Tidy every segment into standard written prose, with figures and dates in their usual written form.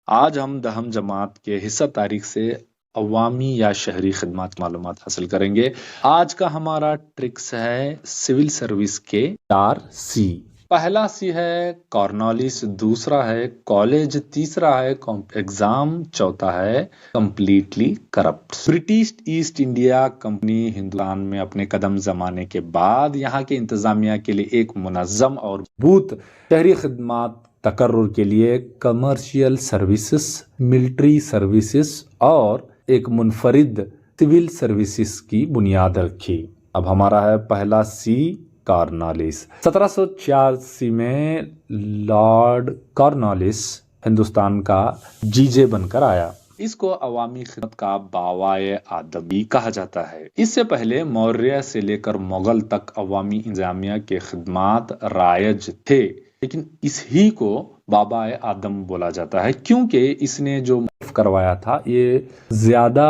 آج ہم دہم جماعت کے حصہ تاریخ سے عوامی یا شہری خدمات معلومات حاصل کریں گے۔ آج کا ہمارا ٹرکس ہے سول سروس کے 4 سی۔ پہلا سی ہے کارنالس، دوسرا ہے کالج، تیسرا ہے ایگزام، چوتھا ہے completely corrupt. British East India company Hindustan میں اپنے قدم جمانے کے بعد یہاں کے انتظامیہ کے لیے ایک منظم اور مضبوط شہری خدمات تقرر کے لیے کمرشل سروسز، ملٹری سروسز اور ایک منفرد سول سروسز کی بنیاد رکھی۔ اب ہمارا ہے پہلا سی کارنالس۔ 1786 میں لارڈ کارنالس ہندوستان کا جی بن کر آیا۔ اس کو عوامی خدمت کا باوائے آدم بھی کہا جاتا ہے۔ اس سے پہلے موریہ سے لے کر مغل تک عوامی انتظامیہ کے خدمات رائج تھے، لیکن اس ہی کو بابائے آدم بولا جاتا ہے کیونکہ اس نے جو کروایا تھا یہ زیادہ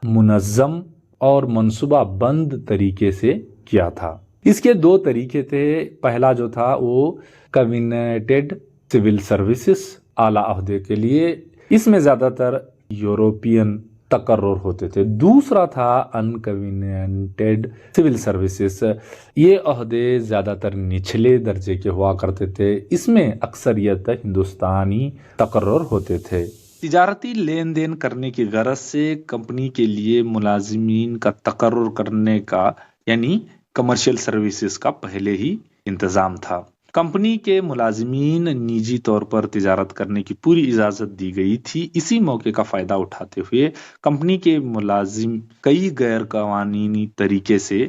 منظم اور منصوبہ بند طریقے سے کیا تھا۔ اس کے 2 طریقے تھے۔ پہلا جو تھا وہ کابینیٹڈ سول سروسز، اعلیٰ عہدے کے لیے، اس میں زیادہ تر یورپین تقرر ہوتے تھے۔ دوسرا تھا انکابینیٹڈ سول سروسز، یہ عہدے زیادہ تر نچلے درجے کے ہوا کرتے تھے، اس میں اکثریت ہندوستانی تقرر ہوتے تھے۔ تجارتی لین دین کرنے کی غرض سے کمپنی کے لیے ملازمین کا تقرر کرنے کا یعنی کمرشل سروسز کا پہلے ہی انتظام تھا۔ کمپنی کے ملازمین نجی طور پر تجارت کرنے کی پوری اجازت دی گئی تھی۔ اسی موقع کا فائدہ اٹھاتے ہوئے کمپنی کے ملازم کئی غیر قانونی طریقے سے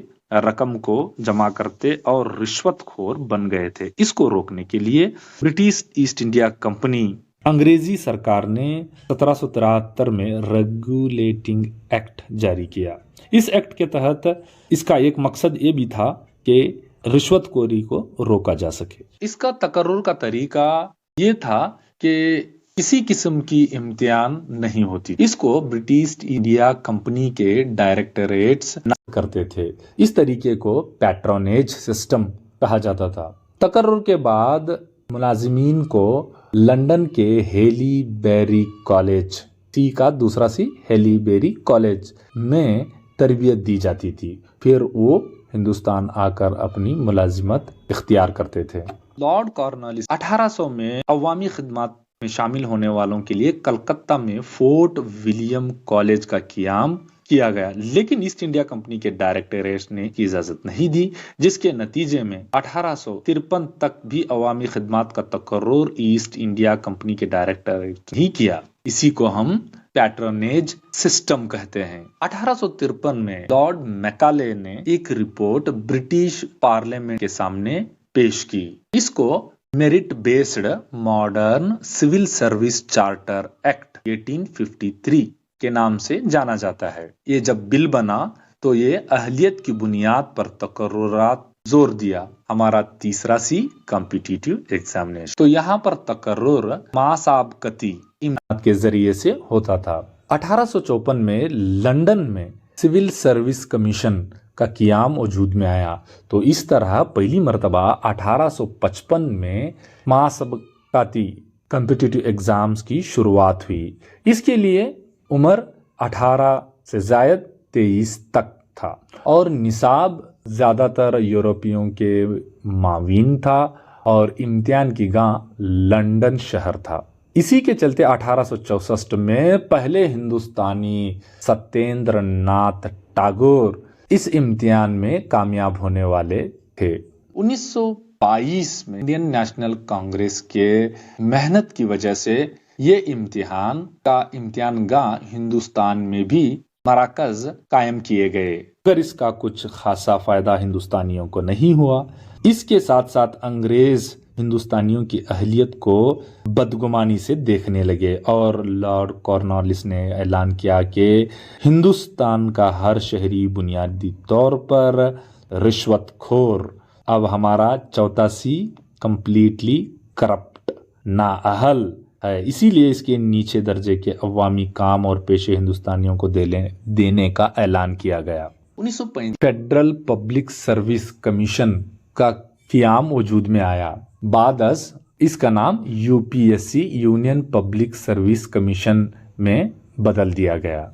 رقم کو جمع کرتے اور رشوت خور بن گئے تھے۔ اس کو روکنے کے لیے برٹش ایسٹ انڈیا کمپنی انگریزی سرکار نے 1773 میں ریگولیٹنگ ایکٹ جاری کیا۔ اس ایکٹ کے تحت اس کا ایک مقصد یہ بھی تھا کہ رشوت خوری کو روکا جا سکے۔ اس کا تقرر کا طریقہ یہ تھا کہ کسی قسم کی امتحان نہیں ہوتی۔ اس کو برٹش انڈیا کمپنی کے ڈائریکٹریٹس کرتے تھے۔ اس طریقے کو پیٹرونیج سسٹم کہا جاتا تھا۔ تقرر کے بعد ملازمین کو لندن کے ہیلی بیری کالج، سی کا دوسرا سی ہیلی بیری کالج میں تربیت دی جاتی تھی، پھر وہ ہندوستان آ کر اپنی ملازمت اختیار کرتے تھے۔ لارڈ کارنوالیس 1800 میں عوامی خدمات میں شامل ہونے والوں کے لیے کلکتہ میں فورٹ ولیم کالج کا قیام کیا گیا، لیکن ایسٹ انڈیا کمپنی کے ڈائریکٹریٹ نے اجازت نہیں دی، جس کے نتیجے میں 1853 تک بھی عوامی خدمات کا تقرر ایسٹ انڈیا کمپنی کے ڈائریکٹریٹ نے کیا۔ اسی کو ہم پیٹرونیج سسٹم کہتے ہیں۔ 1853 میں لارڈ میکالے نے ایک رپورٹ برٹش پارلیمنٹ کے سامنے پیش کی۔ اس کو merit based modern civil service charter act 1853 کے نام سے جانا جاتا ہے۔ یہ جب بل بنا تو یہ اہلیت کی بنیاد پر تقررات زور دیا۔ ہمارا تیسرا سی کمپٹیٹیو ایگزامینیشن، تو یہاں پر تقرر مسابقتی امتحانات کے ذریعے سے ہوتا تھا۔ 1854 میں لندن میں سول سروس کمیشن کا قیام وجود میں آیا، تو اس طرح پہلی مرتبہ 1855 میں مسابقتی کمپٹیٹیو ایگزامز کی شروعات ہوئی۔ اس کے لیے عمر 18 سے زائد 23 تک تھا اور نصاب زیادہ تر یورپیوں کے معاون تھا اور امتحان کی گاہ لندن شہر تھا۔ اسی کے چلتے 1864 میں پہلے ہندوستانی ستیندر ناتھ ٹاگور اس امتحان میں کامیاب ہونے والے تھے۔ 1922 میں انڈین نیشنل کانگریس کے محنت کی وجہ سے یہ امتحان گاہ ہندوستان میں بھی مراکز قائم کیے گئے، مگر اس کا کچھ خاصا فائدہ ہندوستانیوں کو نہیں ہوا۔ اس کے ساتھ ساتھ انگریز ہندوستانیوں کی اہلیت کو بدگمانی سے دیکھنے لگے اور لارڈ کارنوالیس نے اعلان کیا کہ ہندوستان کا ہر شہری بنیادی طور پر رشوت خور۔ اب ہمارا چوتھا سی کمپلیٹلی کرپٹ، نااہل ہے، اسی لیے اس کے نیچے درجے کے عوامی کام اور پیشے ہندوستانیوں کو دینے کا اعلان کیا گیا۔ 1935 فیڈرل پبلک سروس کمیشن کا قیام وجود میں آیا۔ بعد از اس کا نام UPSC union public service commission میں بدل دیا گیا۔